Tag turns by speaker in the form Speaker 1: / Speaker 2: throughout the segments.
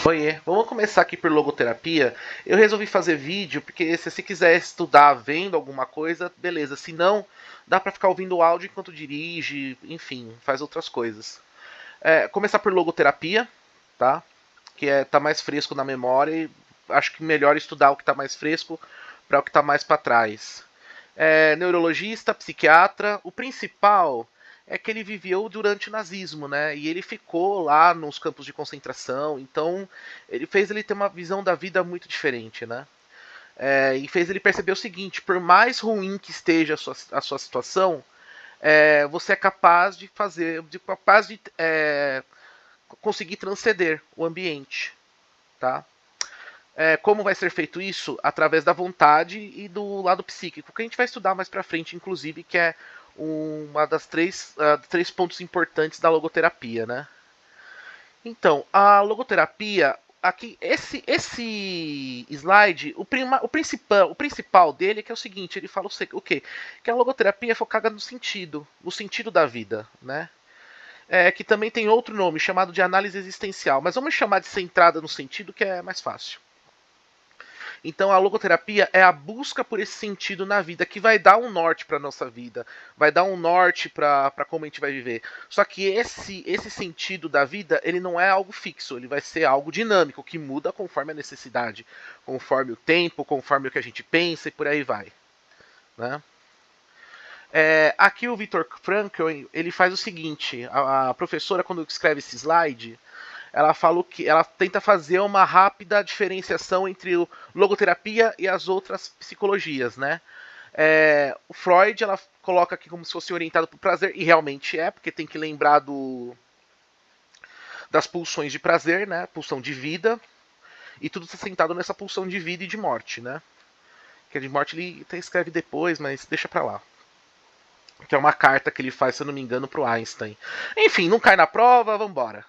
Speaker 1: Oiê, vamos começar aqui por logoterapia. Eu resolvi fazer vídeo porque se você quiser estudar vendo alguma coisa, beleza. Se não, dá pra ficar ouvindo o áudio enquanto dirige, enfim, faz outras coisas. Começar por logoterapia, tá? Tá mais fresco na memória e acho que melhor estudar o que tá mais fresco para o que tá mais para trás. Neurologista, psiquiatra. O principal é que ele viveu durante o nazismo, né? E ele ficou lá nos campos de concentração, então ele fez ele ter uma visão da vida muito diferente, né? E fez ele perceber o seguinte: por mais ruim que esteja a sua situação, você é capaz de conseguir transcender o ambiente, tá? Como vai ser feito isso? Através da vontade e do lado psíquico, que a gente vai estudar mais pra frente, inclusive, que é uma das três pontos importantes da logoterapia, né? Então, a logoterapia, aqui, esse slide, o principal dele é que é o seguinte, ele fala o quê? Que a logoterapia é focada no sentido da vida, né? Que também tem outro nome, chamado de análise existencial, mas vamos chamar de centrada no sentido, que é mais fácil. Então a logoterapia é a busca por esse sentido na vida que vai dar um norte para nossa vida, vai dar um norte para como a gente vai viver. Só que esse sentido da vida, ele não é algo fixo, ele vai ser algo dinâmico que muda conforme a necessidade, conforme o tempo, conforme o que a gente pensa e por aí vai, né? Aqui o Viktor Frankl ele faz o seguinte: a professora quando escreve esse slide, ela fala que ela tenta fazer uma rápida diferenciação entre o logoterapia e as outras psicologias, né? O Freud ela coloca aqui como se fosse orientado para o prazer, e realmente é, porque tem que lembrar das pulsões de prazer, né? Pulsão de vida, e tudo está sentado nessa pulsão de vida e de morte, né? Que a de morte ele até escreve depois, mas deixa pra lá. Que é uma carta que ele faz, se eu não me engano, pro Einstein. Enfim, não cai na prova, vambora.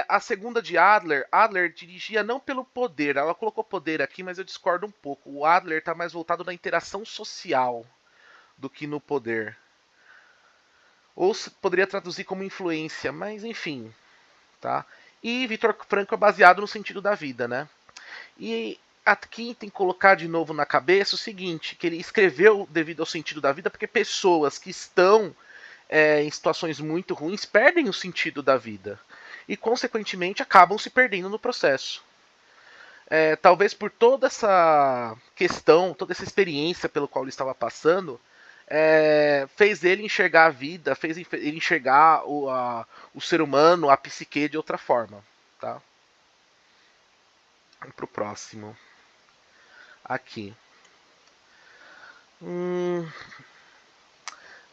Speaker 1: A segunda de Adler dirigia não pelo poder, ela colocou poder aqui, mas eu discordo um pouco. O Adler está mais voltado na interação social do que no poder. Ou poderia traduzir como influência, mas enfim, tá? E Viktor Frankl é baseado no sentido da vida, né? E aqui tem que colocar de novo na cabeça o seguinte, que ele escreveu devido ao sentido da vida, porque pessoas que estão em situações muito ruins perdem o sentido da vida e, consequentemente, acabam se perdendo no processo. Talvez por toda essa questão, toda essa experiência pelo qual ele estava passando, fez ele enxergar a vida, fez ele enxergar o ser humano, a psique de outra forma. Tá? Vamos pro próximo. Aqui.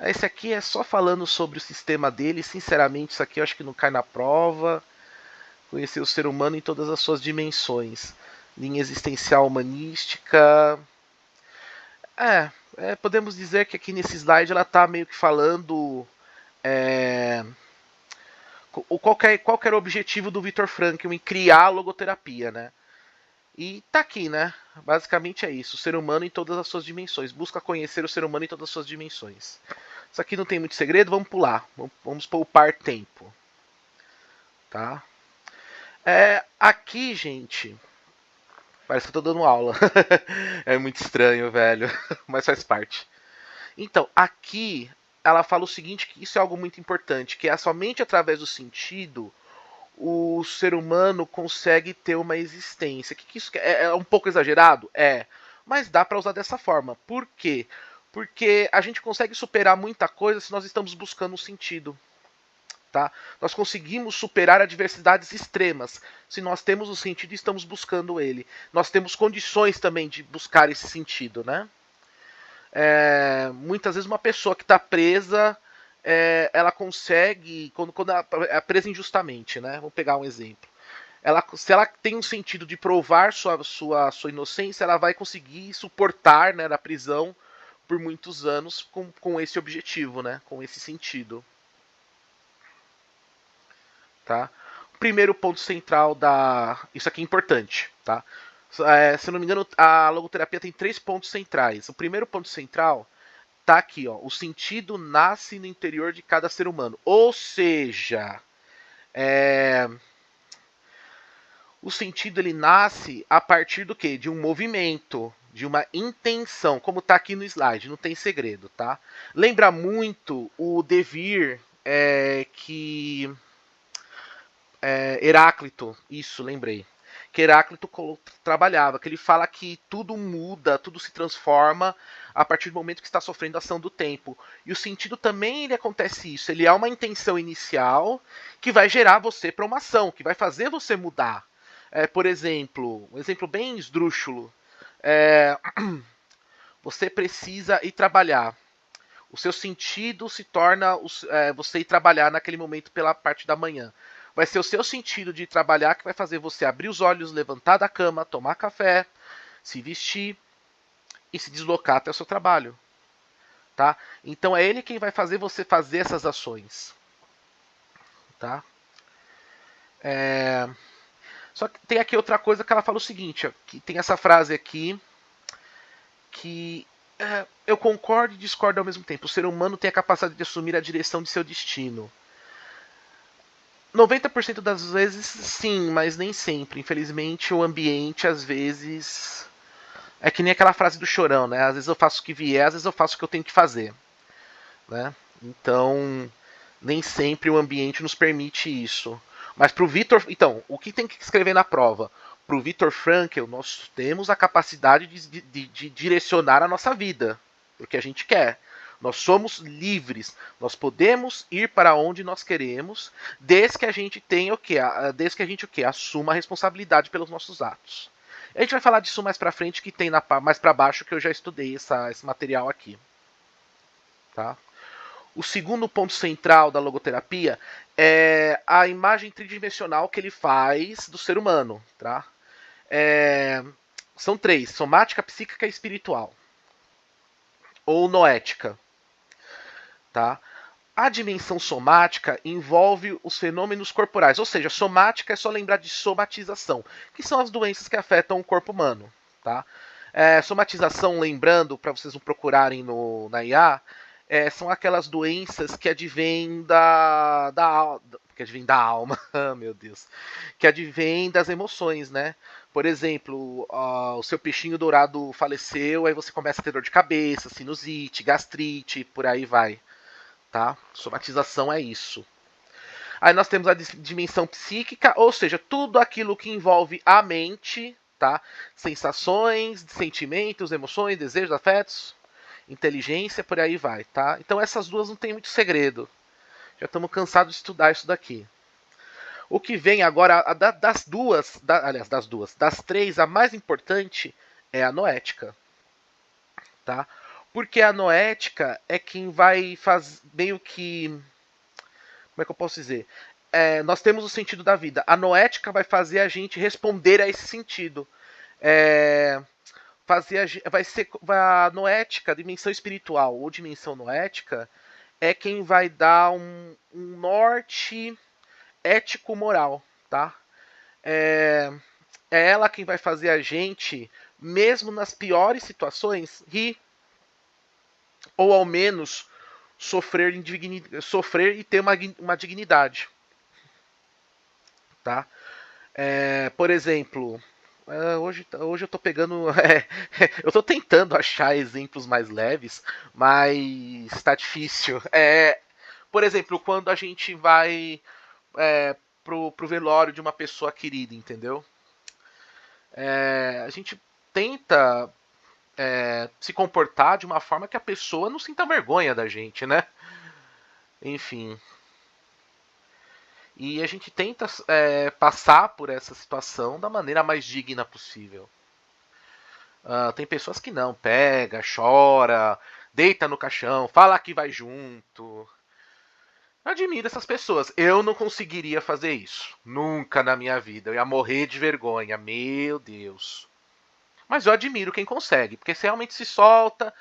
Speaker 1: Esse aqui é só falando sobre o sistema dele. Sinceramente, isso aqui eu acho que não cai na prova. Conhecer o ser humano em todas as suas dimensões. Linha existencial humanística. Podemos dizer que aqui nesse slide ela está meio que falando qual era o objetivo do Viktor Frankl em criar a logoterapia, né? E tá aqui, né? Basicamente é isso. O ser humano em todas as suas dimensões. Busca conhecer o ser humano em todas as suas dimensões. Isso aqui não tem muito segredo, vamos pular. Vamos poupar tempo. Tá? Aqui, gente. Parece que eu tô dando aula. É muito estranho, velho. Mas faz parte. Então, aqui ela fala o seguinte, que isso é algo muito importante, que é somente através do sentido o ser humano consegue ter uma existência. Que isso é um pouco exagerado? Mas dá para usar dessa forma. Por quê? Porque a gente consegue superar muita coisa se nós estamos buscando um sentido. Tá? Nós conseguimos superar adversidades extremas se nós temos o sentido e estamos buscando ele. Nós temos condições também de buscar esse sentido, né? Muitas vezes uma pessoa que está presa, ela consegue, quando ela é presa injustamente, né? Vamos pegar um exemplo. Se ela tem um sentido de provar sua inocência, ela vai conseguir suportar, né, na prisão por muitos anos com esse objetivo, né? Com esse sentido. Tá? O primeiro ponto central da. Isso aqui é importante, tá? Se eu não me engano, a logoterapia tem 3 pontos centrais. O primeiro ponto central tá aqui, ó. O sentido nasce no interior de cada ser humano. Ou seja, O sentido ele nasce a partir do quê? De um movimento, de uma intenção, como está aqui no slide, não tem segredo, tá? Lembra muito o devir que Heráclito, isso, lembrei. Que Heráclito trabalhava, que ele fala que tudo muda, tudo se transforma a partir do momento que está sofrendo a ação do tempo. E o sentido também ele acontece isso. Ele é uma intenção inicial que vai gerar você para uma ação, que vai fazer você mudar. Por exemplo, um exemplo bem esdrúxulo. Você precisa ir trabalhar. O seu sentido se torna você ir trabalhar naquele momento pela parte da manhã. Vai ser o seu sentido de trabalhar que vai fazer você abrir os olhos, levantar da cama, tomar café, se vestir e se deslocar até o seu trabalho. Tá? Então é ele quem vai fazer você fazer essas ações. Tá? Só que tem aqui outra coisa que ela fala o seguinte, ó, que tem essa frase aqui que eu concordo e discordo ao mesmo tempo. O ser humano tem a capacidade de assumir a direção de seu destino. 90% das vezes sim, mas nem sempre. Infelizmente o ambiente às vezes é que nem aquela frase do Chorão, né? Às vezes eu faço o que vier, às vezes eu faço o que eu tenho que fazer, né? Então nem sempre o ambiente nos permite isso. Mas pro Viktor, então, o que tem que escrever na prova? Pro Viktor Frankl, nós temos a capacidade de direcionar a nossa vida, porque a gente quer. Nós somos livres. Nós podemos ir para onde nós queremos, desde que a gente tenha o quê? Desde que a gente o quê? Assuma a responsabilidade pelos nossos atos. A gente vai falar disso mais para frente, que tem mais para baixo, que eu já estudei esse material aqui. Tá? O segundo ponto central da logoterapia é a imagem tridimensional que ele faz do ser humano. Tá? São três: somática, psíquica e espiritual. Ou noética. Tá? A dimensão somática envolve os fenômenos corporais, ou seja, somática é só lembrar de somatização, que são as doenças que afetam o corpo humano. Tá? Somatização, lembrando, para vocês não procurarem na IA, são aquelas doenças que advêm que advém da alma, meu Deus, que advém das emoções, né? Por exemplo, o seu peixinho dourado faleceu, aí você começa a ter dor de cabeça, sinusite, gastrite, por aí vai. Tá? Somatização é isso. Aí nós temos a dimensão psíquica, ou seja, tudo aquilo que envolve a mente, tá? Sensações, sentimentos, emoções, desejos, afetos, inteligência, por aí vai, tá? Então essas duas não tem muito segredo. Já estamos cansados de estudar isso daqui. O que vem agora, das três, a mais importante é a noética, tá? Porque a noética é quem vai fazer meio que, como é que eu posso dizer? Nós temos o sentido da vida. A noética vai fazer a gente responder a esse sentido. Vai ser a noética, a dimensão espiritual ou dimensão noética, é quem vai dar um norte ético-moral, tá? É ela quem vai fazer a gente, mesmo nas piores situações, rir. Ou ao menos sofrer e ter uma dignidade. Tá? Por exemplo, hoje eu estou pegando. Eu estou tentando achar exemplos mais leves, mas está difícil. Por exemplo, quando a gente vai pro velório de uma pessoa querida, entendeu? A gente tenta se comportar de uma forma que a pessoa não sinta vergonha da gente, né? Enfim. E a gente tenta passar por essa situação da maneira mais digna possível. Tem pessoas que não, pega, chora, deita no caixão, fala que vai junto. Admiro essas pessoas. Eu não conseguiria fazer isso. Nunca na minha vida. Eu ia morrer de vergonha. Meu Deus. Mas eu admiro quem consegue, porque se realmente se solta,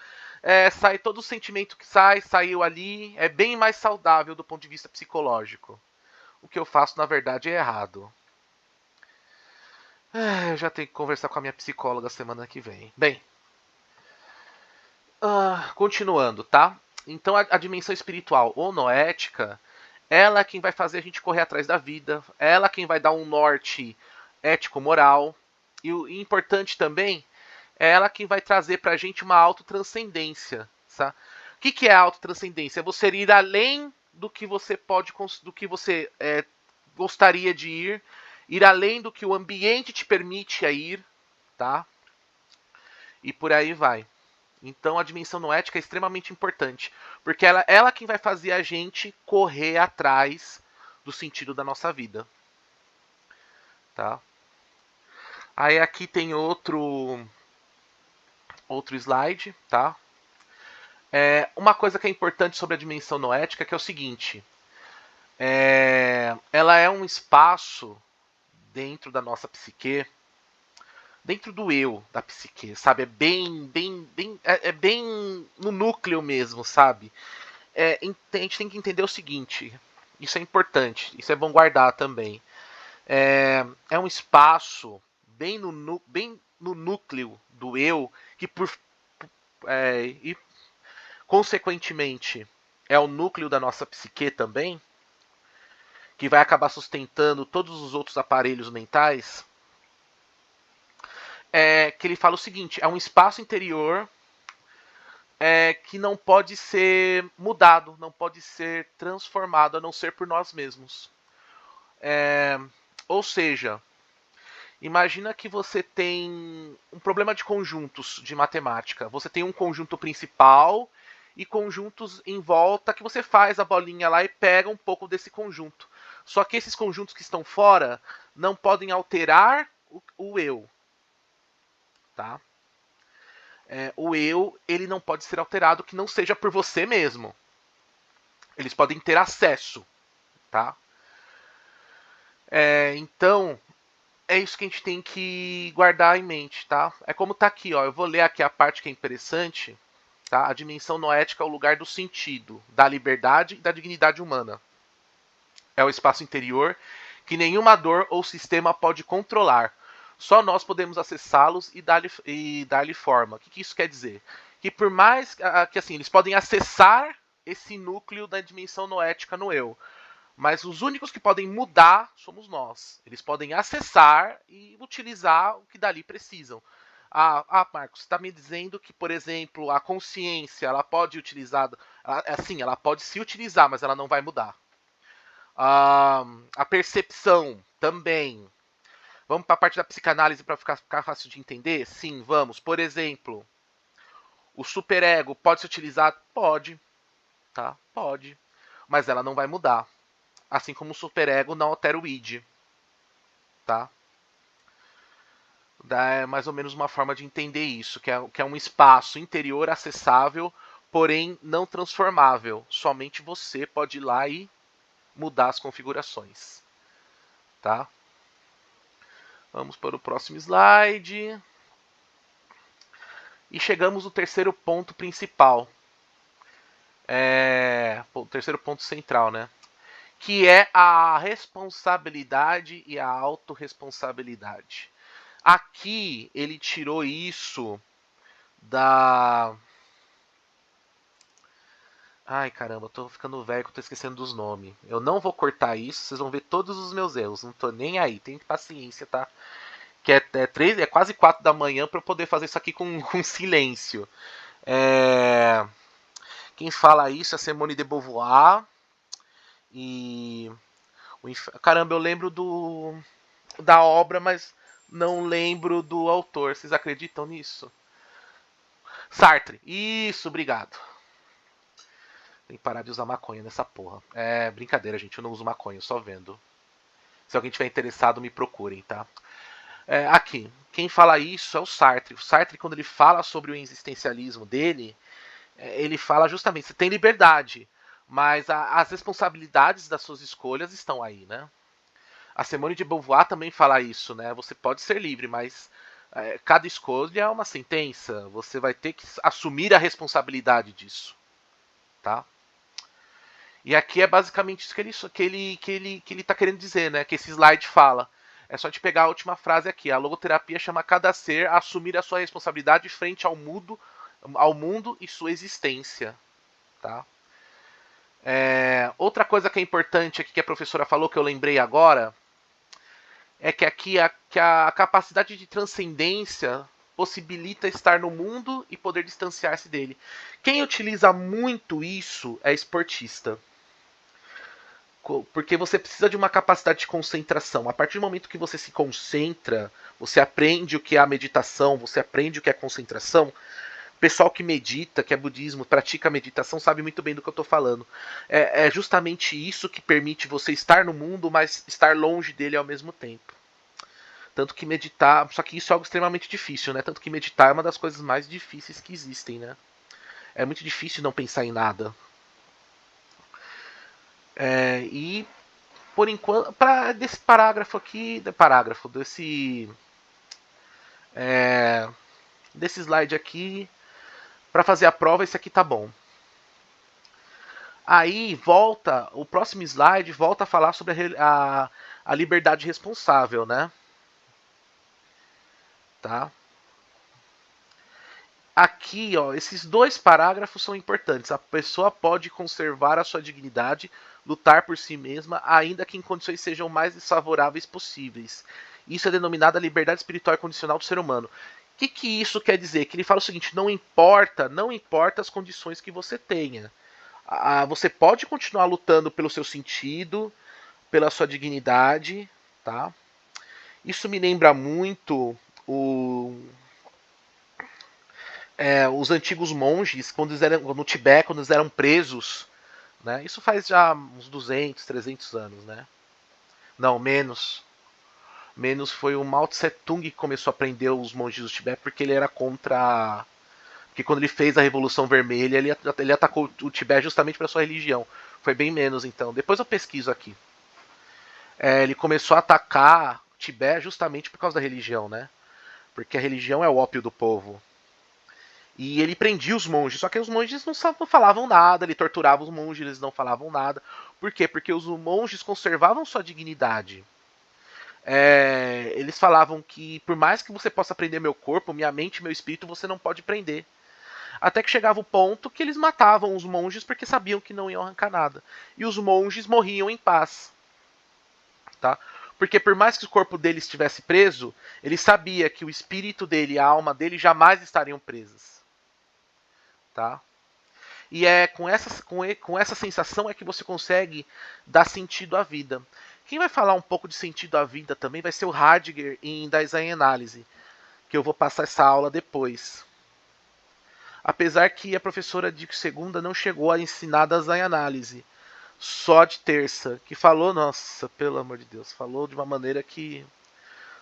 Speaker 1: sai todo o sentimento que saiu ali, é bem mais saudável do ponto de vista psicológico. O que eu faço, na verdade, é errado. Eu já tenho que conversar com a minha psicóloga semana que vem. Bem, continuando, tá? Então a dimensão espiritual ou noética, ela é quem vai fazer a gente correr atrás da vida, ela é quem vai dar um norte ético-moral. E importante também, é ela que vai trazer pra gente uma autotranscendência. Tá? O que é a autotranscendência? É você ir além do que você pode, do que você gostaria de ir além do que o ambiente te permite a ir, tá? E por aí vai. Então a dimensão noética é extremamente importante, porque ela quem vai fazer a gente correr atrás do sentido da nossa vida, tá? Aí aqui tem outro slide, tá? Uma coisa que é importante sobre a dimensão noética que é o seguinte: ela é um espaço dentro da nossa psique, dentro do eu da psique, sabe? É bem no núcleo mesmo, sabe? A gente tem que entender o seguinte: isso é importante, isso é bom guardar também. É um espaço bem no núcleo do eu que e consequentemente é o núcleo da nossa psique também, que vai acabar sustentando todos os outros aparelhos mentais. Que ele fala o seguinte: é um espaço interior que não pode ser mudado, não pode ser transformado, a não ser por nós mesmos. Ou seja, imagina que você tem um problema de conjuntos de matemática. Você tem um conjunto principal e conjuntos em volta que você faz a bolinha lá e pega um pouco desse conjunto. Só que esses conjuntos que estão fora não podem alterar o eu. Tá? O eu ele não pode ser alterado que não seja por você mesmo. Eles podem ter acesso. Tá? Então, é isso que a gente tem que guardar em mente, tá? É como tá aqui, ó. Eu vou ler aqui a parte que é interessante, tá? A dimensão noética é o lugar do sentido, da liberdade e da dignidade humana. É o espaço interior que nenhuma dor ou sistema pode controlar. Só nós podemos acessá-los e dar-lhe forma. O que isso quer dizer? Que por mais que assim, eles podem acessar esse núcleo da dimensão noética no eu, mas os únicos que podem mudar somos nós. Eles podem acessar e utilizar o que dali precisam. Marcos, você está me dizendo que, por exemplo, a consciência ela pode utilizar, ela pode se utilizar, mas ela não vai mudar. A percepção também. Vamos para a parte da psicanálise para ficar fácil de entender? Sim, vamos. Por exemplo, o superego pode ser utilizado? Pode, tá? Pode. Mas ela não vai mudar. Assim como o superego não altera o id. Tá? É mais ou menos uma forma de entender isso, que é um espaço interior acessável, porém não transformável. Somente você pode ir lá e mudar as configurações. Tá? Vamos para o próximo slide. E chegamos no terceiro ponto principal. O terceiro ponto central, né? Que é a responsabilidade e a autorresponsabilidade. Aqui ele tirou isso da... Ai, caramba, eu tô ficando velho que eu tô esquecendo dos nomes. Eu não vou cortar isso, vocês vão ver todos os meus erros. Não tô nem aí, tem paciência, tá? Que é quase 4 da manhã para eu poder fazer isso aqui com silêncio. Quem fala isso é Simone de Beauvoir. E... Caramba, eu lembro da obra, mas não lembro do autor. Vocês acreditam nisso? Sartre. Isso, obrigado. Tem que parar de usar maconha nessa porra. É brincadeira, gente. Eu não uso maconha, eu só vendo. Se alguém tiver interessado, me procurem, tá? Aqui, quem fala isso é o Sartre. O Sartre, quando ele fala sobre o existencialismo dele, ele fala justamente, você tem liberdade, mas as responsabilidades das suas escolhas estão aí, né? A Simone de Beauvoir também fala isso, né? Você pode ser livre, mas cada escolha é uma sentença. Você vai ter que assumir a responsabilidade disso, tá? E aqui é basicamente isso que ele tá querendo dizer, né? Que esse slide fala. É só te pegar a última frase aqui. A logoterapia chama cada ser a assumir a sua responsabilidade frente ao mundo e sua existência, tá? Outra coisa que é importante aqui que a professora falou que eu lembrei agora é que aqui a capacidade de transcendência possibilita estar no mundo e poder distanciar-se dele. Quem utiliza muito isso é esportista. Porque você precisa de uma capacidade de concentração. A partir do momento que você se concentra, você aprende o que é a meditação, você aprende o que é concentração. O pessoal que medita, que é budismo, pratica meditação, sabe muito bem do que eu estou falando. É justamente isso que permite você estar no mundo, mas estar longe dele ao mesmo tempo. Tanto que meditar. Só que isso é algo extremamente difícil, né? Tanto que meditar é uma das coisas mais difíceis que existem, né? É muito difícil não pensar em nada. E por enquanto, desse parágrafo aqui, desse slide aqui, para fazer a prova, esse aqui tá bom. Aí volta, o próximo slide volta a falar sobre a liberdade responsável, né? Tá? Aqui, ó, esses dois parágrafos são importantes. A pessoa pode conservar a sua dignidade, lutar por si mesma, ainda que em condições sejam mais desfavoráveis possíveis. Isso é denominada liberdade espiritual e condicional do ser humano. O que isso quer dizer? Que ele fala o seguinte: não importa as condições que você tenha. Você pode continuar lutando pelo seu sentido, pela sua dignidade, tá? Isso me lembra muito os antigos monges, quando eles eram no Tibete, quando eles eram presos, né? Isso faz já uns 200, 300 anos, né? Não, menos. Menos foi o Mao Tse Tung que começou a prender os monges do Tibete porque ele era contra. Porque quando ele fez a Revolução Vermelha, ele atacou o Tibete justamente para sua religião. Foi bem menos então. Depois eu pesquiso aqui. Ele começou a atacar o Tibete justamente por causa da religião, né? Porque a religião é o ópio do povo. E ele prendia os monges, só que os monges não falavam nada, ele torturava os monges, eles não falavam nada. Por quê? Porque os monges conservavam sua dignidade. Eles falavam que por mais que você possa prender meu corpo, minha mente, meu espírito, você não pode prender. Até que chegava o ponto que eles matavam os monges porque sabiam que não iam arrancar nada. E os monges morriam em paz. Tá? Porque por mais que o corpo dele estivesse preso, ele sabia que o espírito dele e a alma dele jamais estariam presas. Tá? E é com essa sensação é que você consegue dar sentido à vida. Quem vai falar um pouco de sentido à vida também vai ser o Heidegger em Design Analysis, que eu vou passar essa aula depois. Apesar que a professora de segunda não chegou a ensinar Design Analysis, só de terça, que falou, nossa, pelo amor de Deus, falou de uma maneira que...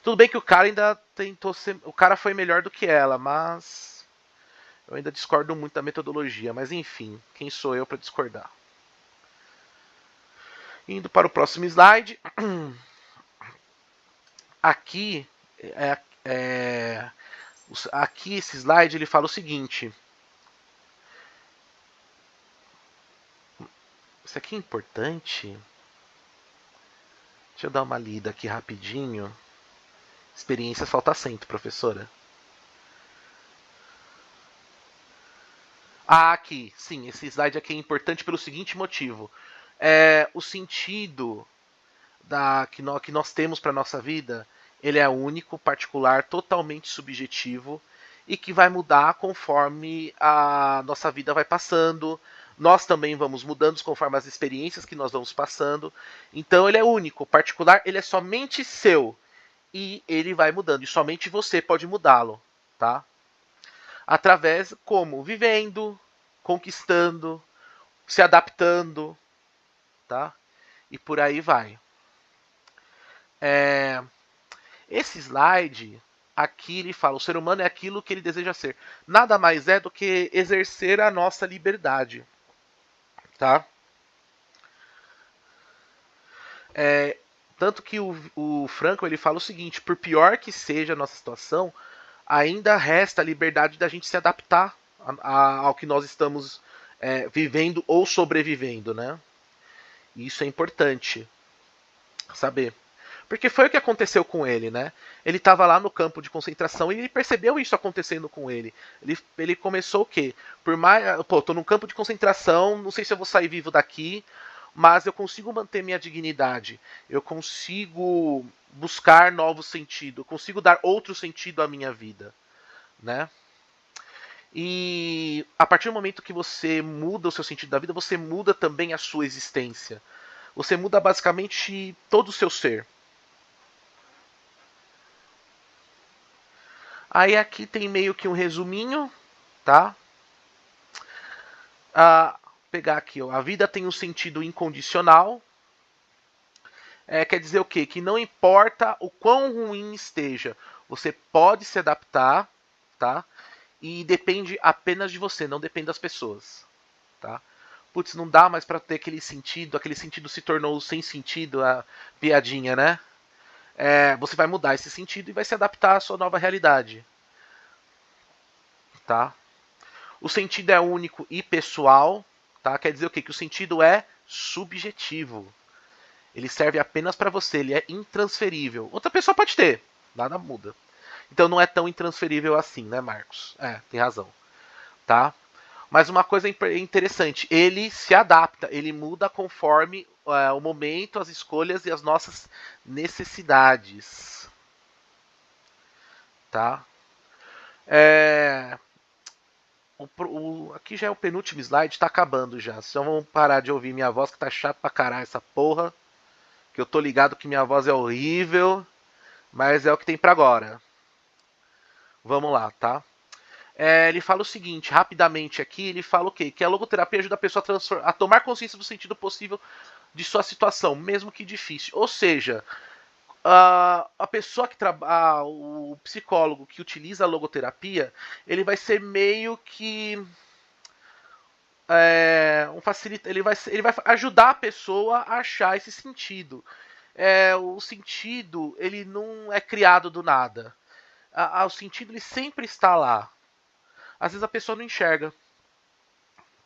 Speaker 1: Tudo bem que o cara ainda tentou ser... O cara foi melhor do que ela, mas... Eu ainda discordo muito da metodologia, mas enfim, quem sou eu para discordar? Indo para o próximo slide. Aqui, aqui esse slide ele fala o seguinte. Isso aqui é importante. Deixa eu dar uma lida aqui rapidinho. Experiência falta acento, professora. Aqui, sim, esse slide aqui é importante pelo seguinte motivo. O sentido que nós temos para a nossa vida, ele é único, particular, totalmente subjetivo e que vai mudar conforme a nossa vida vai passando. Nós também vamos mudando conforme as experiências que nós vamos passando. Então ele é único, particular, ele é somente seu e ele vai mudando e somente você pode mudá-lo, tá? Através como vivendo, conquistando, se adaptando, tá? E por aí vai. Esse slide aqui ele fala: o ser humano é aquilo que ele deseja ser. Nada mais é do que exercer a nossa liberdade, tá? Tanto que o Franco ele fala o seguinte: por pior que seja a nossa situação, ainda resta a liberdade da gente se adaptar ao que nós estamos vivendo ou sobrevivendo, né? E isso é importante saber. Porque foi o que aconteceu com ele, né? Ele estava lá no campo de concentração e ele percebeu isso acontecendo com ele. Ele começou o quê? Por mais. Pô, tô num campo de concentração, não sei se eu vou sair vivo daqui. mas eu consigo manter minha dignidade, eu consigo buscar novos sentidos, eu consigo dar outro sentido à minha vida, né? E a partir do momento que você muda o seu sentido da vida, você muda também a sua existência. Você muda basicamente todo o seu ser. Aí aqui tem meio que um resuminho, tá? Pegar aqui, ó. A vida tem um sentido incondicional. Quer dizer o quê? Que não importa o quão ruim esteja, você pode se adaptar, tá? E depende apenas de você, não depende das pessoas, tá? Putz, não dá mais pra ter aquele sentido se tornou sem sentido, a piadinha, né? Você vai mudar esse sentido e vai se adaptar à sua nova realidade, tá? O sentido é único e pessoal, tá? Quer dizer o quê? Que o sentido é subjetivo. Ele serve apenas para você, ele é intransferível. Outra pessoa pode ter, nada muda. Então não é tão intransferível assim, né, Marcos? Tem razão, tá? Mas uma coisa interessante, ele se adapta, ele muda conforme o momento, as escolhas e as nossas necessidades, tá? Aqui já é o penúltimo slide, tá acabando já. Só vamos parar de ouvir minha voz, que tá chato pra caralho essa porra. Que eu tô ligado que minha voz é horrível, mas é o que tem pra agora. Vamos lá, tá? Ele fala o seguinte, rapidamente aqui, ele fala o quê? Que a logoterapia ajuda a pessoa a tomar consciência do sentido possível de sua situação, mesmo que difícil. Ou seja, a pessoa que trabalha, o psicólogo que utiliza a logoterapia, ele vai ser meio que ele vai ajudar a pessoa a achar esse sentido. O sentido ele não é criado do nada. O sentido ele sempre está lá. Às vezes a pessoa não enxerga,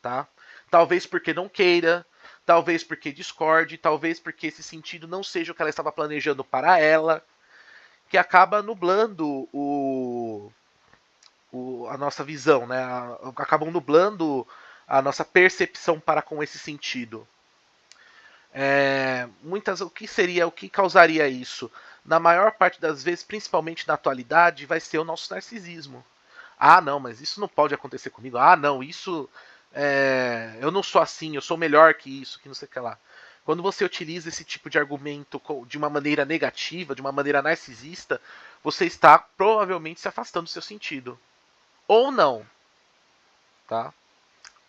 Speaker 1: tá? Talvez porque não queira, talvez porque discorde, talvez porque esse sentido não seja o que ela estava planejando para ela, que acaba nublando a nossa visão, né? Acabam nublando a nossa percepção para com esse sentido. O que causaria isso? Na maior parte das vezes, principalmente na atualidade, vai ser o nosso narcisismo. Ah, não, mas isso não pode acontecer comigo. Ah, não, isso. Eu não sou assim, eu sou melhor que isso, que não sei o que lá. Quando você utiliza esse tipo de argumento de uma maneira negativa, de uma maneira narcisista, você está provavelmente se afastando do seu sentido. Ou não, tá?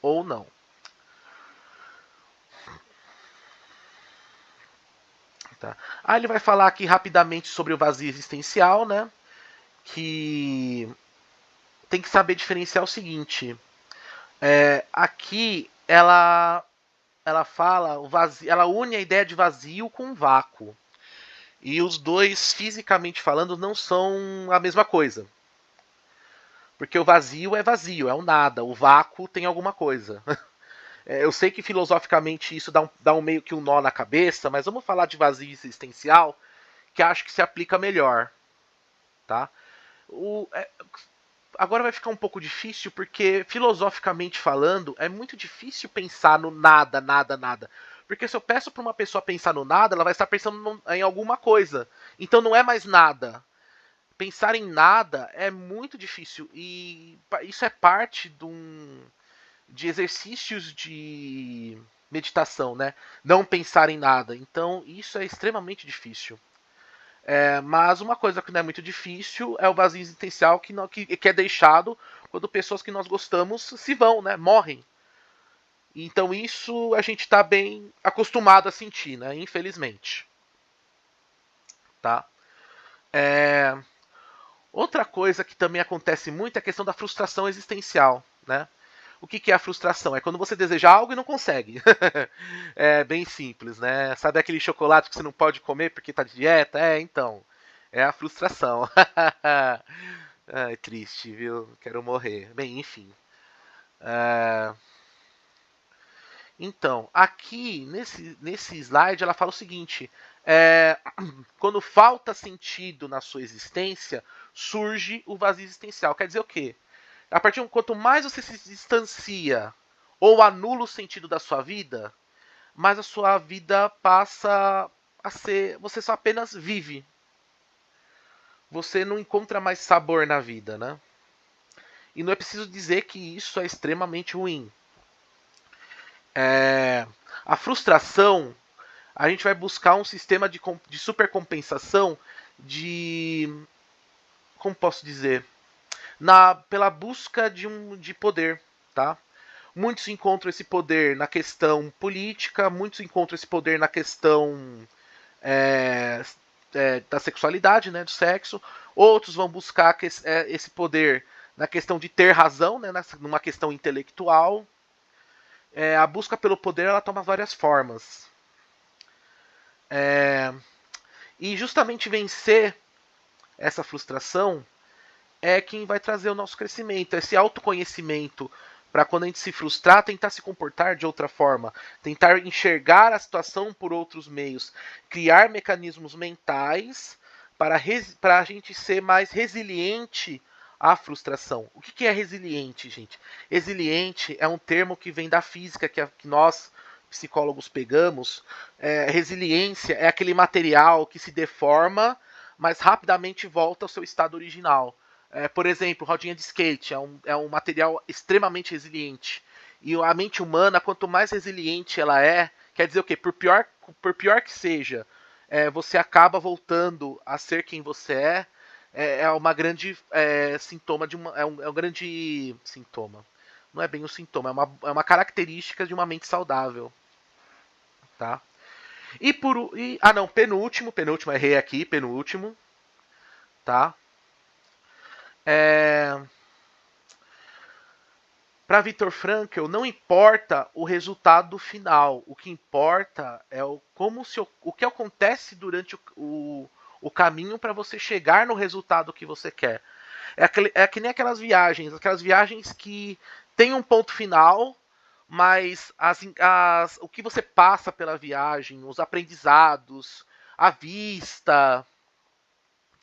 Speaker 1: Ou não. Tá? Ele vai falar aqui rapidamente sobre o vazio existencial, né? Que tem que saber diferenciar o seguinte. Aqui ela fala o vazio, ela une a ideia de vazio com vácuo. E os dois, fisicamente falando, não são a mesma coisa. Porque o vazio, é o nada. O vácuo tem alguma coisa. Eu sei que filosoficamente isso dá um meio que um nó na cabeça, mas vamos falar de vazio existencial, que acho que se aplica melhor. Tá? Agora vai ficar um pouco difícil, porque filosoficamente falando, é muito difícil pensar no nada, nada, nada. Porque se eu peço para uma pessoa pensar no nada, ela vai estar pensando em alguma coisa. Então não é mais nada. Pensar em nada é muito difícil. E isso é parte de exercícios de meditação, né? Não pensar em nada. Então isso é extremamente difícil. Mas uma coisa que não é muito difícil é o vazio existencial que é deixado quando pessoas que nós gostamos se vão, né? Morrem. Então isso a gente está bem acostumado a sentir, né? Infelizmente. Tá? Outra coisa que também acontece muito é a questão da frustração existencial, né? O que é a frustração? É quando você deseja algo e não consegue. É bem simples, né? Sabe aquele chocolate que você não pode comer porque tá de dieta? Então. É a frustração. Ai, triste, viu? Quero morrer. Bem, enfim. Então, aqui nesse slide ela fala o seguinte: quando falta sentido na sua existência, surge o vazio existencial. Quer dizer o quê? A partir quanto mais você se distancia ou anula o sentido da sua vida, mas a sua vida passa a ser... Você só apenas vive. Você não encontra mais sabor na vida, né? E não é preciso dizer que isso é extremamente ruim. A frustração, a gente vai buscar um sistema de supercompensação de... Como posso dizer? Pela busca de poder, tá? Muitos encontram esse poder na questão política, muitos encontram esse poder na questão é, da sexualidade, né, do sexo. Outros vão buscar esse poder na questão de ter razão, né, numa questão intelectual. A busca pelo poder ela toma várias formas. E justamente vencer essa frustração é quem vai trazer o nosso crescimento. Esse autoconhecimento para quando a gente se frustrar, tentar se comportar de outra forma, tentar enxergar a situação por outros meios, criar mecanismos mentais para a gente ser mais resiliente à frustração. O que é resiliente, gente? Resiliente é um termo que vem da física, que nós, psicólogos, pegamos. Resiliência é aquele material que se deforma, mas rapidamente volta ao seu estado original. Por exemplo, rodinha de skate é um material extremamente resiliente. E a mente humana, quanto mais resiliente ela quer dizer o quê? Por pior que seja, você acaba voltando a ser quem você é. É uma grande sintoma de uma. É um grande sintoma. Não é bem um sintoma, é uma característica de uma mente saudável. Tá? Não, penúltimo, errei aqui, penúltimo. Tá? Para Viktor Frankl, não importa o resultado final. O que importa é o que acontece durante o caminho para você chegar no resultado que você quer. É que nem aquelas viagens que tem um ponto final, mas o que você passa pela viagem, os aprendizados, a vista,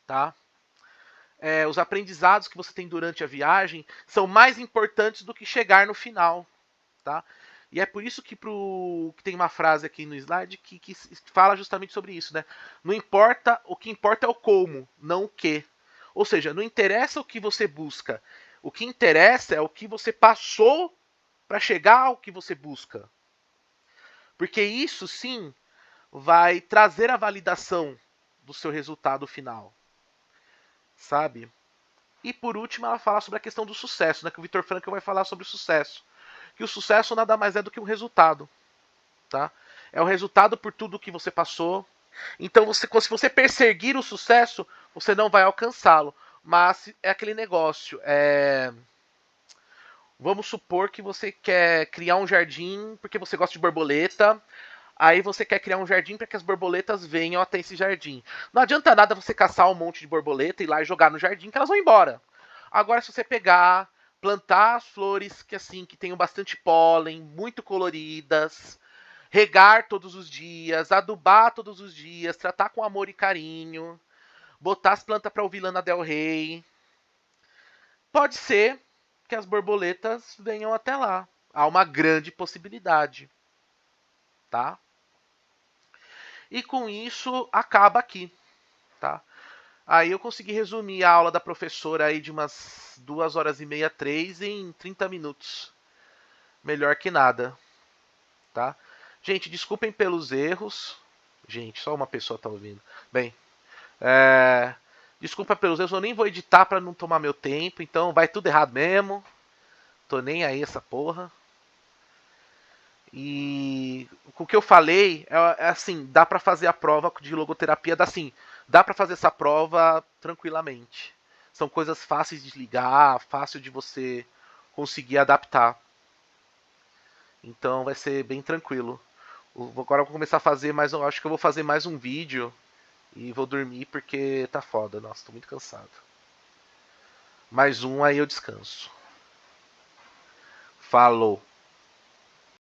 Speaker 1: tá? Os aprendizados que você tem durante a viagem são mais importantes do que chegar no final, tá? E é por isso que tem uma frase aqui no slide que fala justamente sobre isso, né? Não importa, o que importa é o como, não o que. Ou seja, não interessa o que você busca, o que interessa é o que você passou para chegar ao que você busca. Porque isso sim vai trazer a validação do seu resultado final, sabe? E por último, ela fala sobre a questão do sucesso, né? Que o Viktor Frankl vai falar sobre o sucesso. Que o sucesso nada mais é do que um resultado, tá? É o resultado por tudo que você passou. Então, se você perseguir o sucesso, você não vai alcançá-lo. Mas é aquele negócio. Vamos supor que você quer criar um jardim porque você gosta de borboleta. Aí você quer criar um jardim para que as borboletas venham até esse jardim. Não adianta nada você caçar um monte de borboleta e ir lá e jogar no jardim que elas vão embora. Agora, se você pegar, plantar as flores que tenham bastante pólen, muito coloridas, regar todos os dias, adubar todos os dias, tratar com amor e carinho, botar as plantas para ouvir Lana Del Rey, pode ser que as borboletas venham até lá. Há uma grande possibilidade, tá? E com isso acaba aqui, tá? Aí eu consegui resumir a aula da professora aí de umas 2h30, 3 em 30 minutos. Melhor que nada, tá? Gente, desculpem pelos erros. Gente, só uma pessoa tá ouvindo. Bem, desculpa pelos erros, eu nem vou editar para não tomar meu tempo, então vai tudo errado mesmo. Tô nem aí essa porra. E o que eu falei é assim, dá para fazer a prova de logoterapia, dá para fazer essa prova tranquilamente. São coisas fáceis de ligar, fácil de você conseguir adaptar. Então vai ser bem tranquilo. Agora eu vou começar a fazer mais um, acho que eu vou fazer mais um vídeo e vou dormir porque tá foda, nossa, tô muito cansado. Mais um aí eu descanso. Falou.